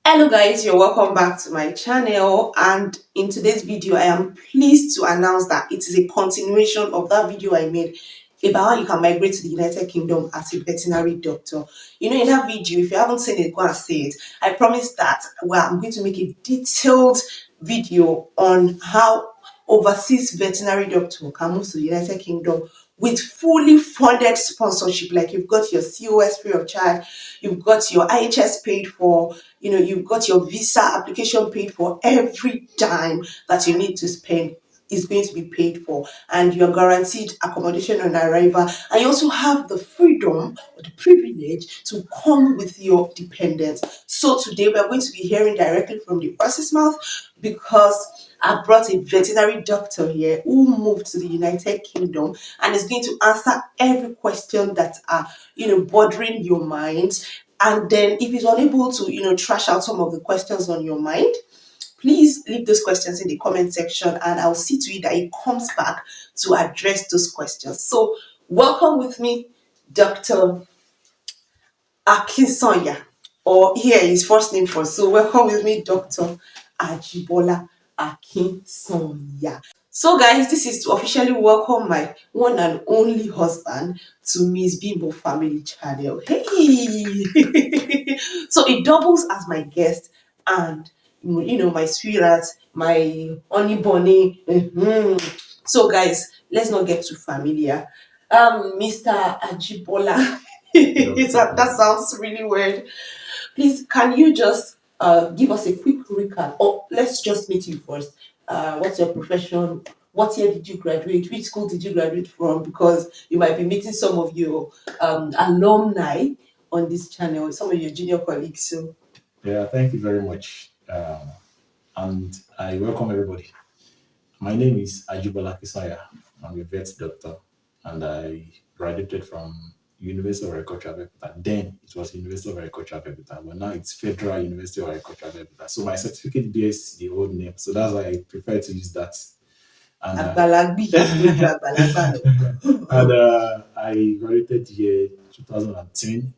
Hello guys, you're welcome back to my channel, and in today's video I am pleased to announce that it is a continuation of that video I made about how you can migrate to the United Kingdom as a veterinary doctor. In that video, if you haven't seen it, go and see it. I promise that I'm going to make a detailed video on how overseas veterinary doctor can move to the United Kingdom with fully funded sponsorship. Like, you've got your COS free of charge, you've got your IHS paid for, you've got your visa application paid for. Every dime that you need to spend is going to be paid for, and you're guaranteed accommodation on arrival, and you also have the freedom or the privilege to come with your dependents. So today we're going to be hearing directly from the horse's mouth, because I've brought a veterinary doctor here who moved to the United Kingdom and is going to answer every question that are bothering your mind. And then, if he's unable to trash out some of the questions on your mind, please leave those questions in the comment section, and I'll see to it that he comes back to address those questions. So welcome with me, Dr. Akinsanya, or here his first name first. So welcome with me, Dr. Ajibola Akinsanya. So guys, this is to officially welcome my one and only husband to Miss Bimbo Family Channel. Hey! So it doubles as my guest and my sweetheart, my honey bunny. So guys, let's not get too familiar. Mr. Ajibola. That sounds really weird. Please, can you just give us a quick recap? Or let's just meet you first. What's your profession? What year did you graduate? Which school did you graduate from? Because you might be meeting some of your alumni on this channel, some of your junior colleagues. So, Yeah, thank you very much. And I welcome everybody. My name is Ajibola Kisaya. I'm a vet doctor, and I graduated from University of Agriculture, Abeokuta. Then it was University of Agriculture, Abeokuta, but now it's Federal University of Agriculture, Abeokuta. So my certificate bears the old name, so that's why I prefer to use that. And I graduated year 2010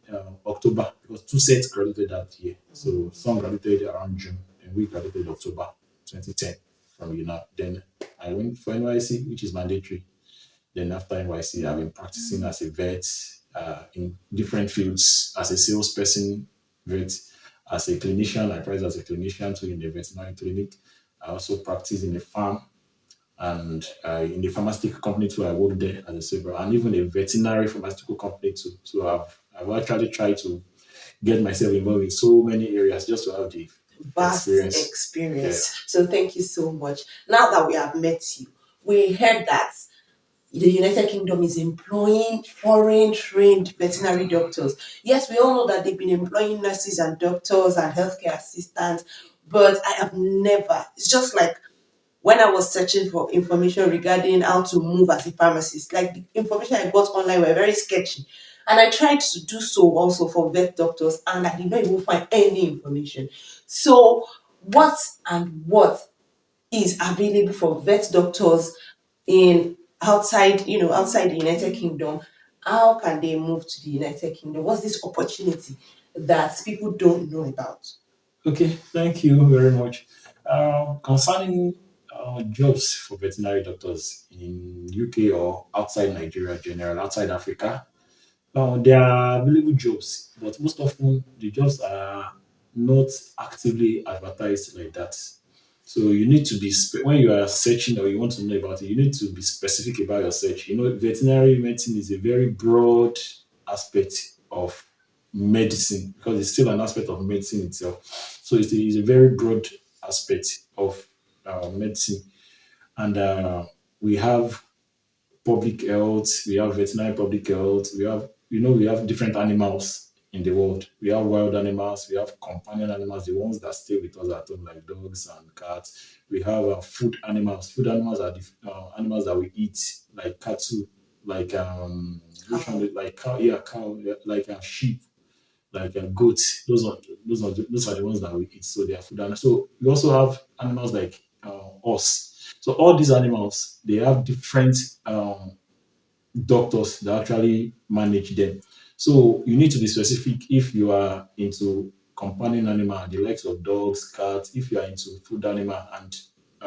October, because two sets graduated that year. So some graduated around June, and we graduated October 2010 from UNAP. Then I went for NYC, which is mandatory. Then after NYC, I've been practicing as a vet in different fields, as a salesperson, vet, as a clinician. I practice as a clinician too in the veterinary clinic. I also practice in a farm, and in the pharmaceutical company too. I work there as a salesperson, and even a veterinary pharmaceutical company too. So I've actually tried to get myself involved in so many areas just to have the vast experience. Yeah. So thank you so much. Now that we have met you, we heard that the United Kingdom is employing foreign trained veterinary doctors. Yes, we all know that they've been employing nurses and doctors and healthcare assistants, but I have never, it's just like when I was searching for information regarding how to move as a pharmacist, like the information I got online were very sketchy. And I tried to do so also for vet doctors, and I did not even find any information. So, what is available for vet doctors in outside the United Kingdom? How can they move to the United Kingdom? What's this opportunity that people don't know about? Okay, thank you very much. Concerning jobs for veterinary doctors in UK or outside Nigeria, general outside Africa, there are available jobs, but most often the jobs are not actively advertised like that. So you need to be when you are searching or you want to know about it, you need to be specific about your search. Veterinary medicine is a very broad aspect of medicine, because it's still an aspect of medicine itself. So it's a very broad aspect of medicine, and we have public health, we have veterinary public health, we have different animals in the world. We have wild animals, we have companion animals, the ones that stay with us at home, like dogs and cats. We have food animals. Food animals are the animals that we eat, like cattle, like which one? Like cow, yeah, cow, yeah, like sheep, like goats. Those are the ones that we eat. So they are food animals. So we also have animals like us. So all these animals, they have different doctors that actually manage them. So you need to be specific if you are into companion animal, the likes of dogs, cats, if you are into food animal, and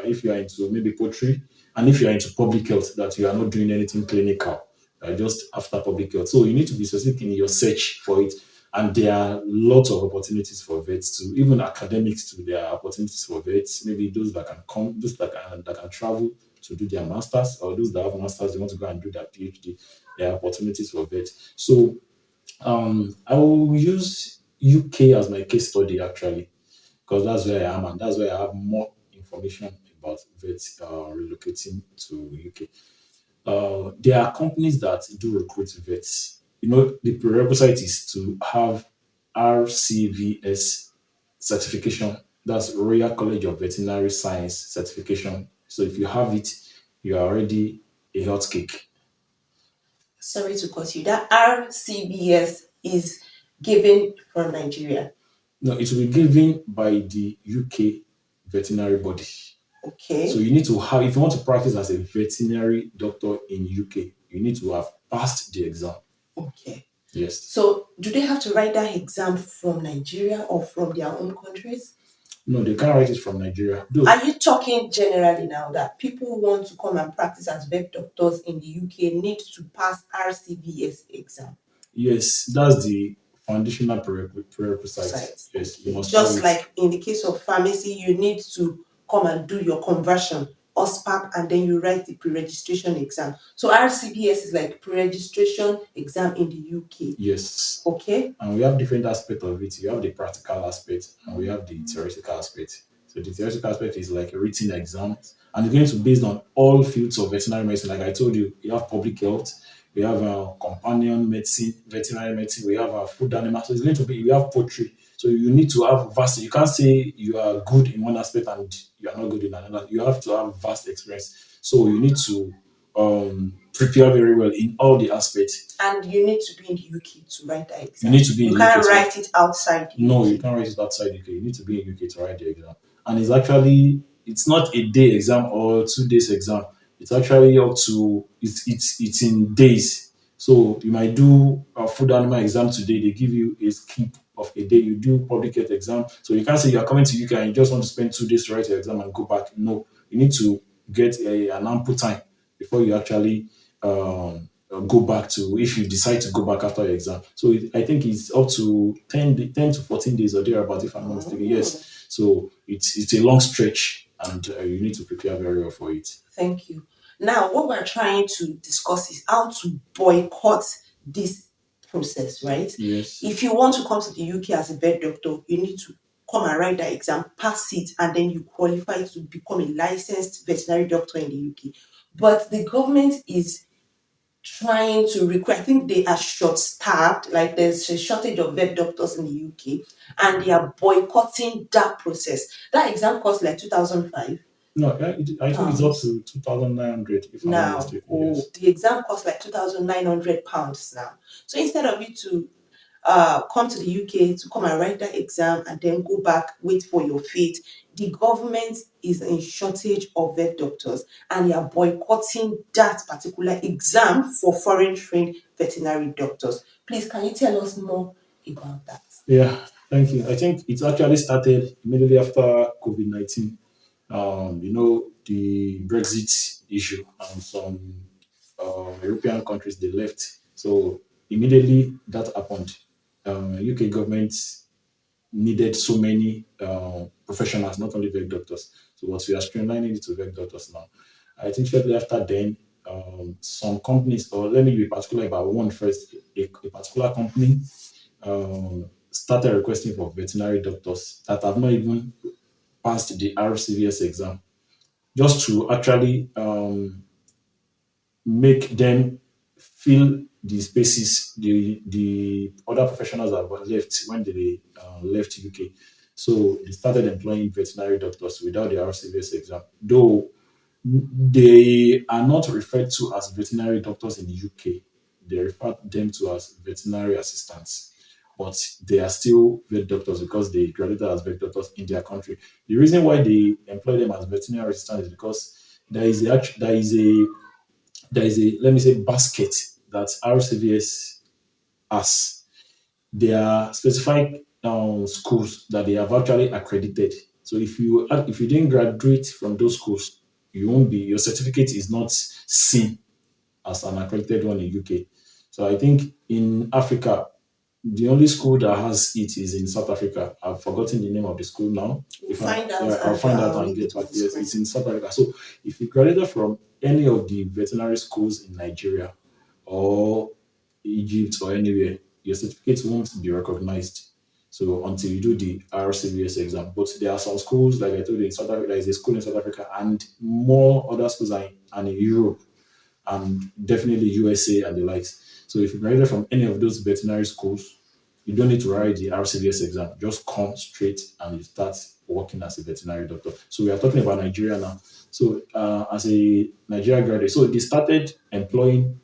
if you are into maybe poultry, and if you are into public health, that you are not doing anything clinical, just after public health. So you need to be specific in your search for it. And there are lots of opportunities for vets too, even academics too. There are opportunities for vets, maybe those that can come, those that can travel to do their masters, or those that have masters, they want to go and do their PhD. There are opportunities for vets. So I will use UK as my case study actually, because that's where I am and that's where I have more information about vets relocating to UK. There are companies that do recruit vets. The prerequisite is to have RCVS certification. That's Royal College of Veterinary Science certification. So if you have it, you are already a hot cake. Sorry to cut you. That RCBS is given from Nigeria. No, it will be given by the UK veterinary body. Okay. So you need to have, if you want to practice as a veterinary doctor in UK, you need to have passed the exam. Okay. Yes. So do they have to write that exam from Nigeria or from their own countries? No, they can't write it from Nigeria. Are you talking generally now that people who want to come and practice as vet doctors in the UK need to pass RCVS exam? Yes, that's the foundational prerequisite. Yes, you must just have it. like in the case of pharmacy, you need to come and do your conversion, OSPAP, and then you write the pre-registration exam. So RCBS is like pre-registration exam in the UK. Yes. Okay. And we have different aspects of it. You have the practical aspect and we have the theoretical aspect. So the theoretical aspect is like a written exam, and it's going to be based on all fields of veterinary medicine. Like I told you, you have public health, we have companion medicine, veterinary medicine, we have food animal. So it's going to be, we have poultry. So you need to have vast. You can't say you are good in one aspect and you are not good in another. You have to have vast experience. So you need to prepare very well in all the aspects. And you need to be in the UK to write that exam. You need to be in the UK. You can't write it outside the No, UK. you can't write it outside UK. You need to be in UK to write the exam. And it's not a day exam or 2 days exam. It's actually up to it's in days. So you might do a food animal exam today. They give you a skip of a day. You do public health exam. So you can't say you are coming to UK and you just want to spend 2 days to write your exam and go back. No, you need to get an ample time before you actually go back to, if you decide to go back after your exam. So I think it's up to 10 to 14 days or thereabout, if I'm not mistaken. Yes. So it's a long stretch and you need to prepare very well for it. Thank you. Now, what we're trying to discuss is how to boycott this process, right? Yes. If you want to come to the UK as a vet doctor, you need to come and write that exam, pass it, and then you qualify to become a licensed veterinary doctor in the UK. But the government is trying to recruit. I think they are short-staffed, like there's a shortage of vet doctors in the UK, and they are boycotting that process. That exam costs like 2005. No, I think it's up to 2,900 if I'm not Now, mistaken. Yes. the exam costs like £2,900 now. So instead of you to come to the UK to come and write that exam and then go back, wait for your fate, the government is in shortage of vet doctors and they are boycotting that particular exam for foreign trained veterinary doctors. Please, can you tell us more about that? Yeah, thank you. I think it actually started immediately after COVID-19. The Brexit issue, and some European countries, they left. So immediately that happened. UK government needed so many professionals, not only vet doctors. So what we are streamlining it to vet doctors now. I think shortly after then, some companies, or let me be particular about one first, a particular company started requesting for veterinary doctors that have not even passed the RCVS exam, just to actually make them fill the spaces the other professionals have left when they left UK. So they started employing veterinary doctors without the RCVS exam, though they are not referred to as veterinary doctors in the UK. They refer them to as veterinary assistants, but they are still vet doctors because they graduated as vet doctors in their country. The reason why they employ them as veterinary assistants is because there is a let me say basket that RCVS has. There are specified schools that they have actually accredited. So if you didn't graduate from those schools, you won't be your certificate is not seen as an accredited one in UK. So I think in Africa, the only school that has it is in South Africa. I've forgotten the name of the school now. We'll If I find out Yeah, I'll and find out I'll and leave get it on back. the Yes, screen. it's in South Africa. So if you graduated from any of the veterinary schools in Nigeria or Egypt or anywhere, your certificate won't be recognized. So until you do the RCVS exam. But there are some schools, like I told you, in South Africa, there is a school in South Africa and more other schools are in Europe and definitely USA and the likes. So if you graduate from any of those veterinary schools, you don't need to write the RCVS exam. Just come straight and you start working as a veterinary doctor. So we are talking about Nigeria now. So as a Nigeria graduate, so they started employing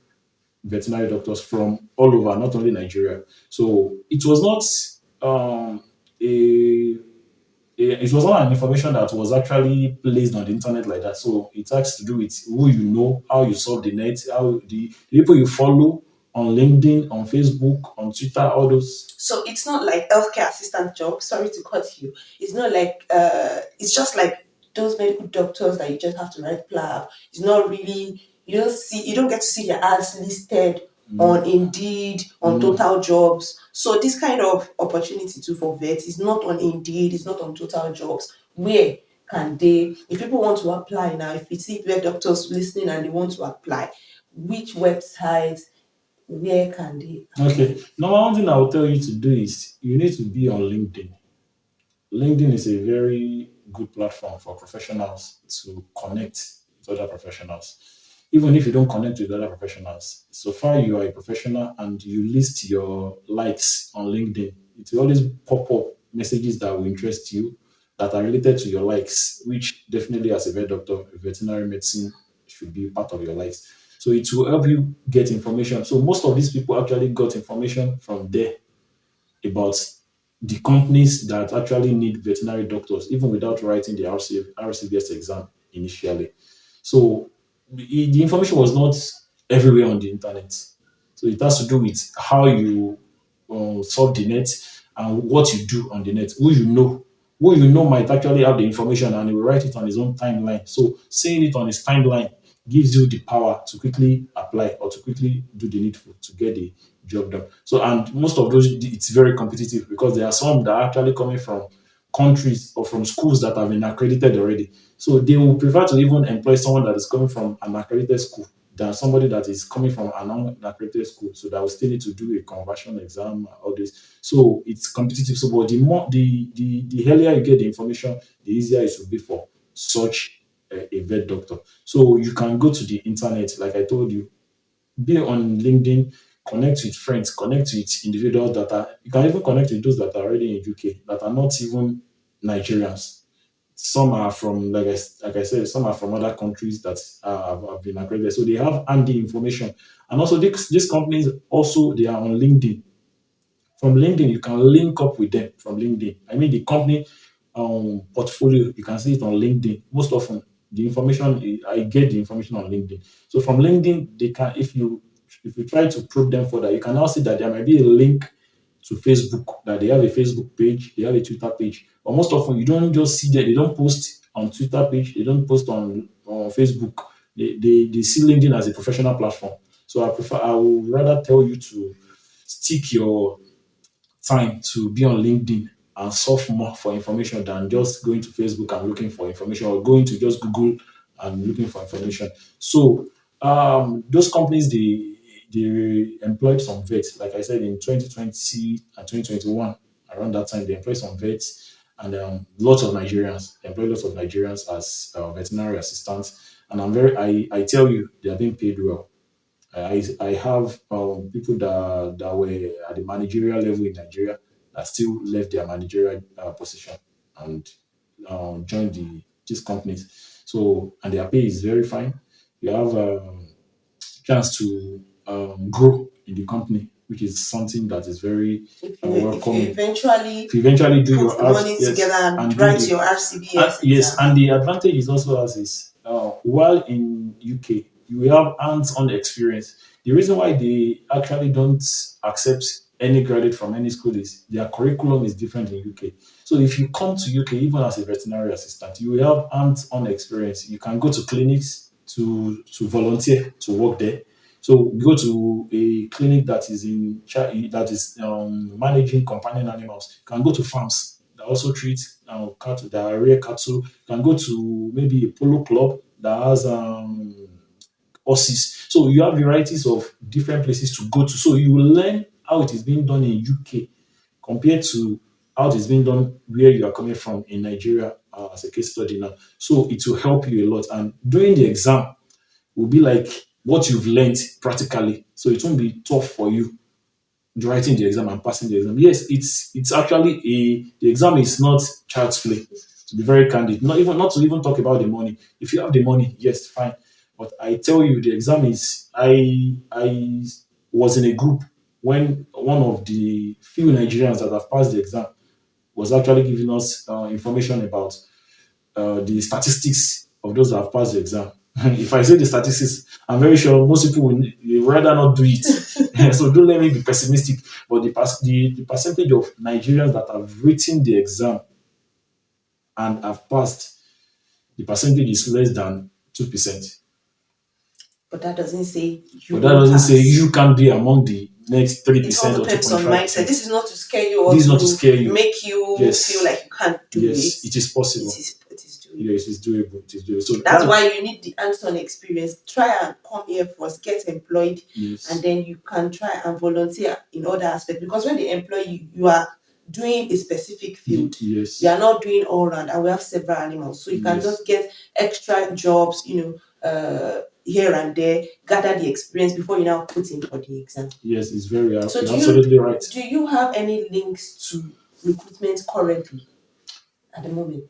veterinary doctors from all over, not only Nigeria. So it was not a it was not an information that was actually placed on the internet like that. So it has to do with who you know, how you solve the net, how the people you follow on LinkedIn, on Facebook, on Twitter, all those. So it's not like healthcare assistant job. Sorry to cut you. It's not like it's just like those medical doctors that you just have to write plab. It's not really you don't get to see their ads listed on Indeed, on No. Total Jobs. So this kind of opportunity too for vets is not on Indeed, it's not on Total Jobs. Where can they, if people want to apply now, if you see vet doctors listening and they want to apply, which websites, where can they apply? Okay. Number one thing I will tell you to do is you need to be on LinkedIn. LinkedIn is a very good platform for professionals to connect with other professionals. Even if you don't connect with other professionals, so far you are a professional and you list your likes on LinkedIn, it will always pop up messages that will interest you that are related to your likes, which definitely as a vet doctor, veterinary medicine should be part of your likes. So it will help you get information. So most of these people actually got information from there about the companies that actually need veterinary doctors, even without writing the RCVS exam initially. So the information was not everywhere on the internet. So it has to do with how you solve the net and what you do on the net, who you know might actually have the information and he will write it on his own timeline. So seeing it on his timeline gives you the power to quickly apply or to quickly do the needful to get the job done. So and most of those it's very competitive because there are some that are actually coming from countries or from schools that have been accredited already. So they will prefer to even employ someone that is coming from an accredited school than somebody that is coming from an unaccredited school. So that will still need to do a conversion exam and all this. So it's competitive. So but the earlier you get the information, the easier it will be for such a vet doctor. So you can go to the internet, like I told you, be on LinkedIn, connect with friends, connect with individuals that are, you can even connect with those that are already in UK that are not even Nigerians. Some are from, like I said, some are from other countries that have been accredited. So they have handy information. And also, these companies also, they are on LinkedIn. From LinkedIn, you can link up with them from LinkedIn. I mean, the company portfolio, you can see it on LinkedIn. Most often, the information I get the information on LinkedIn. So from LinkedIn, they can if you try to probe them further, you can now see that there might be a link to Facebook, that they have a Facebook page, they have a Twitter page. But most often, you don't just see that they don't post on Twitter page, they don't post on Facebook. They see LinkedIn as a professional platform. So I would rather tell you to stick your time to be on LinkedIn and surf more for information than just going to Facebook and looking for information or going to just Google and looking for information. So those companies they employed some vets, like I said in 2020 and 2021. Around that time, they employed some vets and lots of Nigerians. They employed lots of Nigerians as veterinary assistants. And I tell you, they are being paid well. I have people that were at the managerial level in Nigeria that still left their managerial position and joined these companies. So, and their pay is very fine. You have chance to grow in the company, which is something that is very If you welcoming. eventually If you eventually do put your the arts, money together yes, and and do write the your yes, RCBS and exam. the advantage is also as is while in UK you will have hands-on experience. The reason why they actually don't accept any graduate from any school is their curriculum is different in UK. So if you come to UK, even as a veterinary assistant, you will have hands-on experience. You can go to clinics to volunteer to work there. So go to a clinic that is that is managing companion animals. You can go to farms that also treat cattle, that are rare cattle. You can go to maybe a polo club that has horses. So you have varieties of different places to go to. So you will learn how it is being done in UK compared to how it is being done where you are coming from in Nigeria as a case study now. So it will help you a lot. And during the exam will be like what you've learned practically. So it won't be tough for you writing the exam and passing the exam. Yes, it's actually the exam is not child's play. To be very candid, not to even talk about the money. If you have the money, yes, fine. But I tell you, the exam is. I was in a group when one of the few Nigerians that have passed the exam was actually giving us information about the statistics of those that have passed the exam. If I say the statistics, I'm very sure most people will rather not do it. So don't let me be pessimistic. But the percentage of Nigerians that have written the exam and have passed, the percentage is less than 2%. But that doesn't say you But that will doesn't say pass. you can be among the next It all 3% or depends on mindset. 2.5%. This is not to scare you or This is not to to scare you. make you feel Yes, like you can't do it. yes, it is possible. It is doable. Yes, it's doable. It is doable. So That's why you need the hands-on experience. Try and come here first, get employed, and yes, then you can try and volunteer in other aspects. Because when they employ you, you are doing a specific field. yes, You are not doing all round, and we have several animals, so you can yes, just get extra jobs, here and there, gather the experience before you now put in for the exam. yes. It's very. So You're absolutely right. do you have any links to recruitment currently at the moment?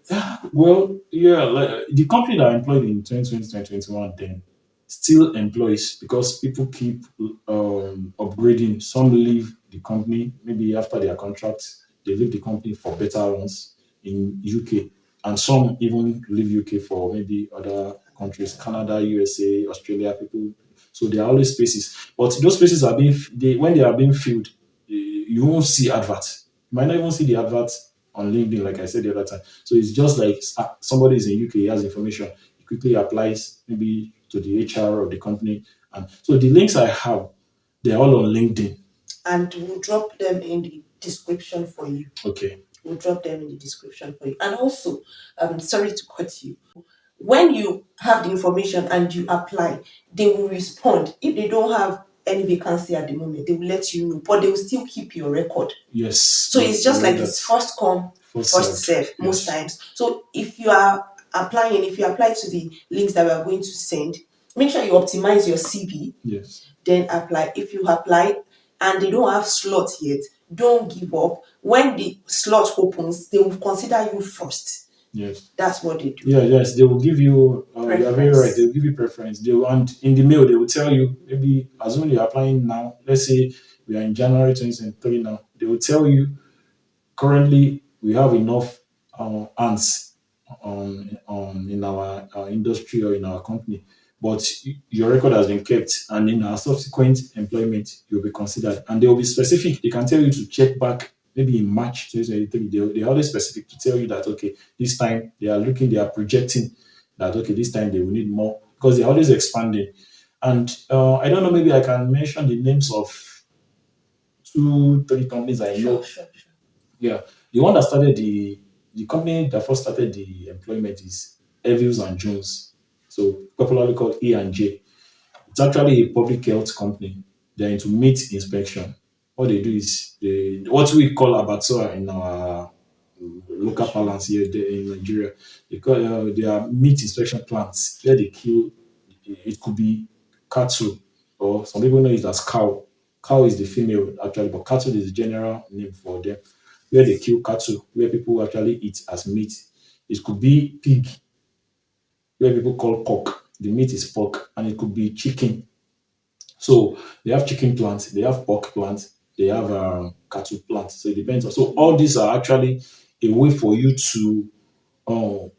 Well, yeah, like the company that I employed in 2020, 2021 then still employs because people keep upgrading. Some leave the company, maybe after their contract, they leave the company for better ones in UK. And some even leave UK for maybe other countries, Canada, USA, Australia, people. So there are always spaces. But those spaces are when they are being filled, you won't see adverts. You might not even see the adverts on LinkedIn, like I said the other time. So it's just like somebody is in UK, he has information, he quickly applies maybe to the HR of the company. And so the links I have, they're all on LinkedIn. And we'll drop them in the description for you. Okay. We'll drop them in the description for you. And also, sorry to cut you. When you have the information and you apply, they will respond. If they don't have any vacancy at the moment, they will let you know, but they will still keep your record. Yes. So it's just like it's first come, first serve most times. So if you are applying, if you apply to the links that we are going to send, make sure you optimize your CV. Yes. Then apply. If you apply and they don't have slot yet, don't give up. When the slot opens, they will consider you first. Yes. That's what they do. Yeah, yes, they will give you. You are very right. They will give you preference. They will, and in the mail they will tell you maybe assuming you're applying now. Let's say we are in January 2023 now. They will tell you currently we have enough ants in our industry or in our company, but your record has been kept, and in our subsequent employment you'll be considered, and they will be specific. They can tell you to check back maybe in March 2023. They are always specific to tell you that okay, this time they are projecting that okay, this time they will need more because they're always expanding. And I don't know, maybe I can mention the names of two, three companies I know. Sure. Yeah, the one that started the company that first started the employment is Evils and Jones, so popularly called E&J. It's actually a public health company. They're into meat inspection. What they do is what we call abattoir in our local parlance here in Nigeria. They are meat inspection plants where they kill. It could be cattle, or some people know it as cow. Cow is the female actually, but cattle is the general name for them. Where they kill cattle, where people actually eat as meat. It could be pig, where people call pork. The meat is pork, and it could be chicken. So they have chicken plants, they have pork plants, they have cattle plants. So it depends. So all these are actually a way for you to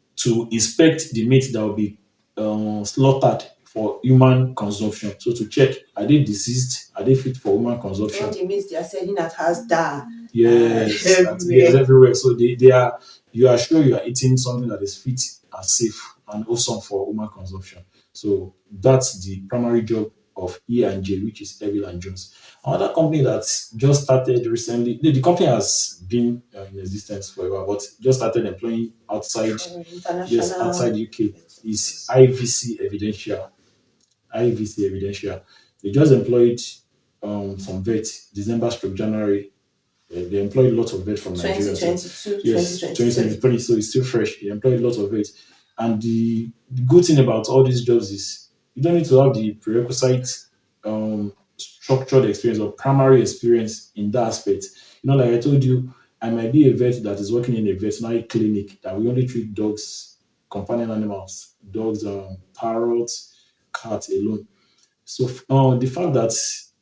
inspect the meat that will be slaughtered for human consumption. So to check, are they diseased? Are they fit for human consumption? What it means they are selling at Hasda Yes, yes, everywhere. everywhere. So they are, you are sure you are eating something that is fit and safe and awesome for human consumption. So that's the primary job of E&J, which is Evil and Jones. Another company that just started recently, the company has been in existence for a while, but just started employing outside, yes, outside International. UK, is IVC Evidentia. IVC Evidentia. They just employed some vets December stroke January. They employed lots of vets from Nigeria. So 2022, yes, 2023. 2023, so it's still fresh. They employed lots of vets. And the good thing about all these jobs is you don't need to have the prerequisite structured experience or primary experience in that aspect. You know, like I told you, I might be a vet that is working in a veterinary clinic that we only treat dogs, companion animals, dogs, parrots, cats alone. So the fact that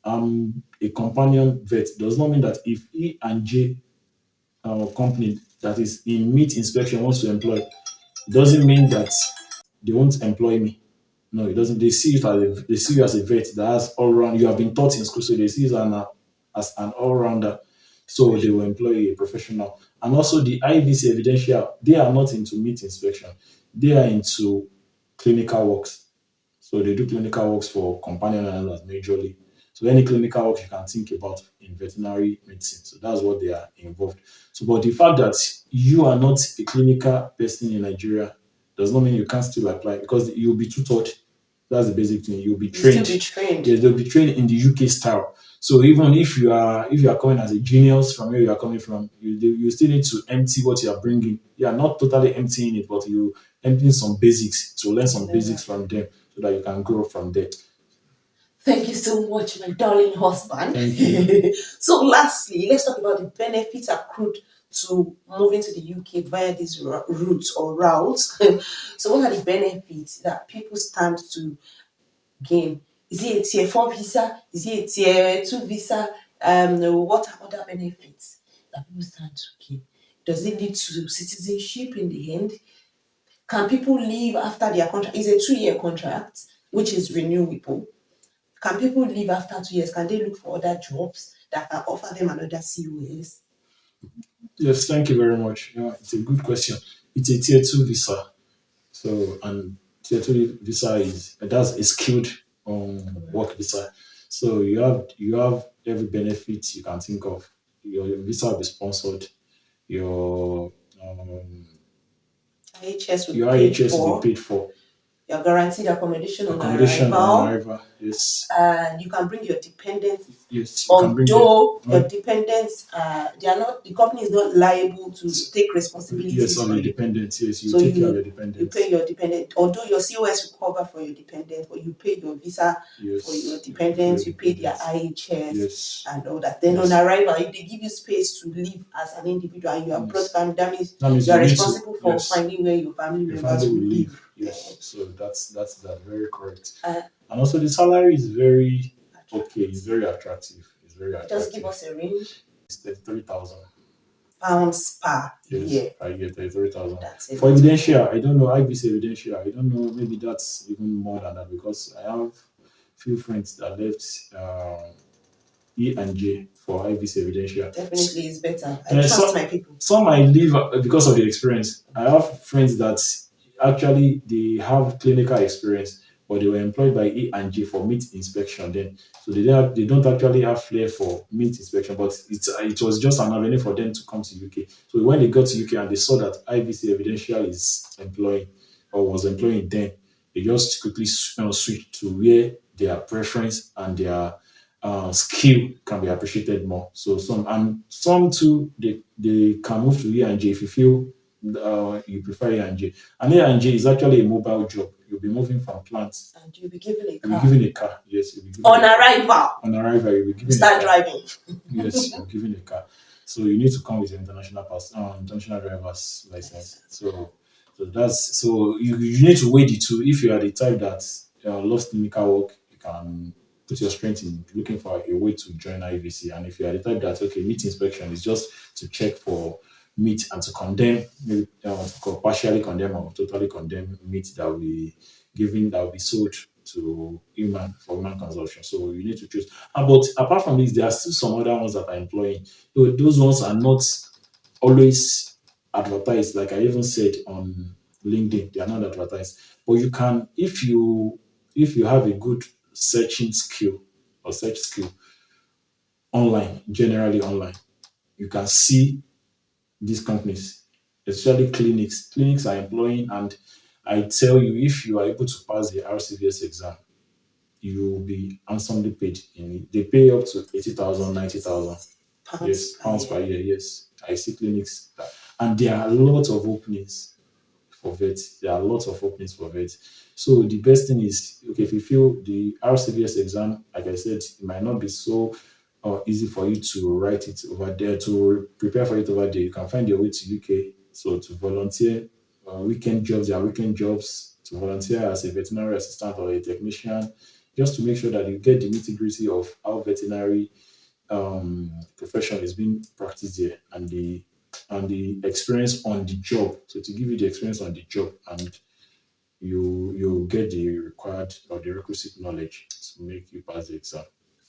I'm a companion vet does not mean that if E and J company that is in meat inspection wants to employ, it doesn't mean that they won't employ me. No, it doesn't. They see you as a vet that has all round. You have been taught in school, so they see you as an all rounder. So they will employ a professional. And also the IVC Evidentia, they are not into meat inspection. They are into clinical works. So they do clinical works for companion animals majorly. So any clinical work you can think about in veterinary medicine. So that's what they are involved. So, but the fact that you are not a clinical person in Nigeria does not mean you can't still apply because you'll be tutored. That's the basic thing. You'll be You still trained. be trained. Yes, they'll be trained in the UK style. So even if you are coming as a genius from where you are coming from, you still need to empty what you are bringing. You are not totally emptying it, but you emptying some basics to learn some basics from them so that you can grow from there. Thank you so much, my darling husband. Thank you. So, lastly, let's talk about the benefits accrued to moving to the UK via these routes or routes. So, what are the benefits that people stand to gain? Is it a tier 4 visa? Is it a tier 2 visa? What are other benefits that people stand to gain? Does it lead to citizenship in the end? Can people leave after their contract? It's a 2-year contract, which is renewable. Can people leave after 2 years? Can they look for other jobs that can offer them another COS? Yes, thank you very much. Yeah, it's a good question. It's a tier two visa. So and tier two visa is that's a skilled work visa. So you have every benefit you can think of. Your visa will be sponsored. Your IHS will be your paid IHS will be for. paid for. You're guaranteed accommodation on Accommodation on arrival, arrival. Yes. and you can bring your dependents. Yes, you can bring them. Although your Right? dependents, they are not. The company is not liable to take Yes, responsibilities of for your you. dependents. Yes, you So take care of you your you dependents. pay your dependent. Although your COS will cover for your dependent, but you pay your visa for your Yes, for your dependents. You pay their dependents. IHS Yes, and all that. Then on yes, arrival, if they give you space to live as an individual and you are brought yes. family, that means That means you are you need to. responsible for Yes, finding where your family your family members will will live. leave. Yes, so that's that very correct. Uh, And also the salary is very okay. It's attractive. very attractive. It's very Just give attractive. us a range. It's 33,000. Pounds per Yes, year. I get 33,000. That's a For lot of evidential, money. I don't know. IVC evidential, I don't know. Maybe that's even more than that because I have few friends that left E and J for IVC evidential. Definitely is better. I And trust my people. some might leave because of the experience. I have friends that actually they have clinical experience, but they were employed by E and G for meat inspection then. So they don't actually have flair for meat inspection, but it was just an avenue for them to come to UK. So when they got to UK and they saw that IVC Evidential is employing or was employing them, they just quickly switched to where their preference and their skill can be appreciated more. So some too they can move to E and J if you feel you prefer A and J. And A and J is actually a mobile job. You'll be moving from plants. And you'll be given a You'll be car. given a car. Yes, you'll be given On a car. arrival, On arrival, you'll be you given a start car. driving. Yes, you're given a car. So you need to come with your international driver's license. So you need to weigh the two. If you are the type that loves clinical work, you can put your strength in looking for a way to join IVC. And if you are the type that okay, meat inspection is just to check for meat and to condemn, maybe partially condemn or totally condemn meat that will be sold to human consumption. So you need to choose. But apart from this, there are still some other ones that are employing. So those ones are not always advertised. Like I even said on LinkedIn, they are not advertised. But you can, if you have a good searching skill or search skill online, generally online, you can see these companies, especially clinics. Clinics are employing, and I tell you, if you are able to pass the RCVS exam, you will be handsomely paid. They pay up to 80,000, 90,000. Pounds Yes, per pounds per year. year. Yes, I see clinics, and there are lots of openings for vets. There are lots of openings for vets. So the best thing is, okay, if you feel the RCVS exam, like I said, it might not be so easy for you to write it over there, to prepare for it over there. You can find your way to UK. So to volunteer, weekend jobs, there are weekend jobs to volunteer as a veterinary assistant or a technician, just to make sure that you get the nitty gritty of how veterinary profession is being practiced there, and the experience on the job. So to give you the experience on the job, and you get the required or the requisite knowledge to make you pass the exam.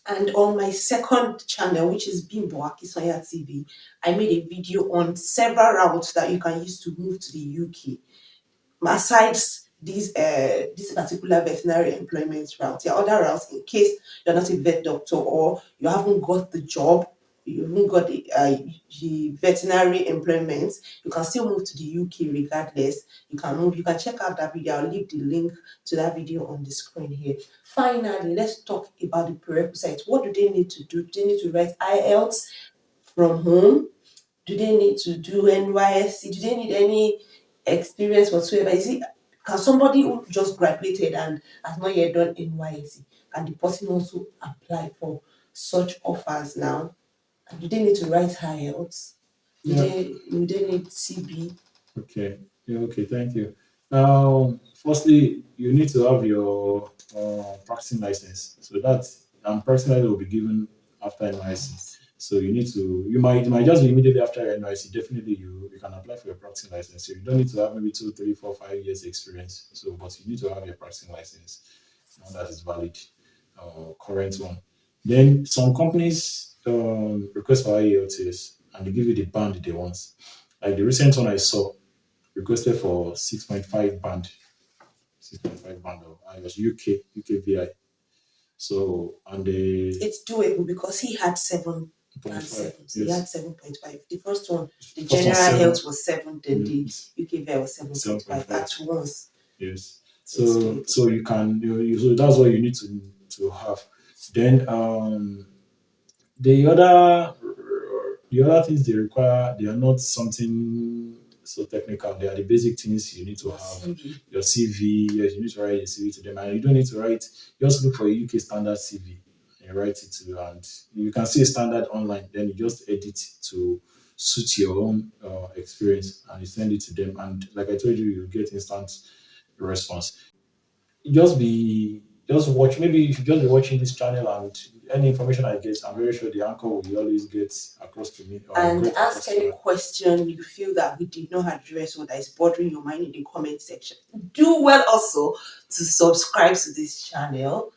And on my second channel, which is Bimbo Akisoya TV, I made a video on several routes that you can use to move to the UK. Aside this particular veterinary employment route, there are other routes in case you're not a vet doctor or you haven't got the job, you haven't got the veterinary employment, you can still move to the UK regardless. You can move, you can check out that video. I'll leave the link to that video on the screen here. Finally, let's talk about the prerequisites. What do they need to do? Do they need to write IELTS from home? Do they need to do NYSC? Do they need any experience whatsoever? Is it, can somebody who just graduated and has not yet done NYSC, can the person also apply for such offers now? And do they need to write IELTS? Yeah. Do they need CB? Okay. Yeah, okay, thank you. Firstly, you need to have your practicing license. So that practicing license will be given after NYC. So you might just be immediately after NYC. Definitely, you can apply for your practicing license. So you don't need to have maybe 2, 3, 4, 5 years experience. So, but you need to have your practicing license that is valid, current one. Then some companies request for IELTS, and they give you the band they want. Like the recent one I saw requested for 6.5 band, 6.5 band of I was UK VI. So and the It's doable because he had 7.7. So he had yes, 7.5. The first one, the first one general 7, health was 7, then the yes, UK VI was 7.5 7.5, at once. yes. So it's So doable. so you can so that's what you need to have. Then the other things they require, they are not something so technical. They are the basic things you need to Your have. CV. Your CV, yes, you need to write a CV to them, and you don't need to write. You just look for a UK standard CV and write it to, and you can see a standard online. Then you just edit to suit your own experience, and you send it to them. And like I told you, you get instant response. Just watch. Maybe you should just be watching this channel, and any information I get, I'm very sure the anchor will always get across to me or And get ask across to any her. question you feel that we did not address or that is bothering your mind in the comment section. Do well also to subscribe to this channel,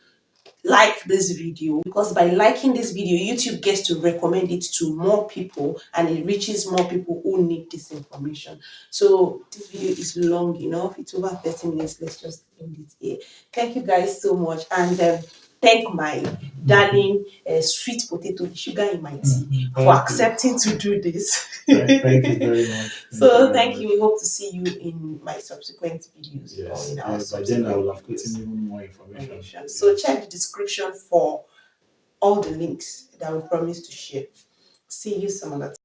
like this video, because by liking this video, YouTube gets to recommend it to more people and it reaches more people who need this information. So this video is long enough, it's over 30 minutes. Let's just end it here. Thank you guys so much, and thank my darling sweet potato, the sugar in my tea, for Thank you. accepting to do this. Thank you very much. So thank you. We hope to see you in my subsequent videos or Yes. in our By then I subsequent will have put in videos. even more information. So Yes. check the description for all the links that we promise to share. See you some other time.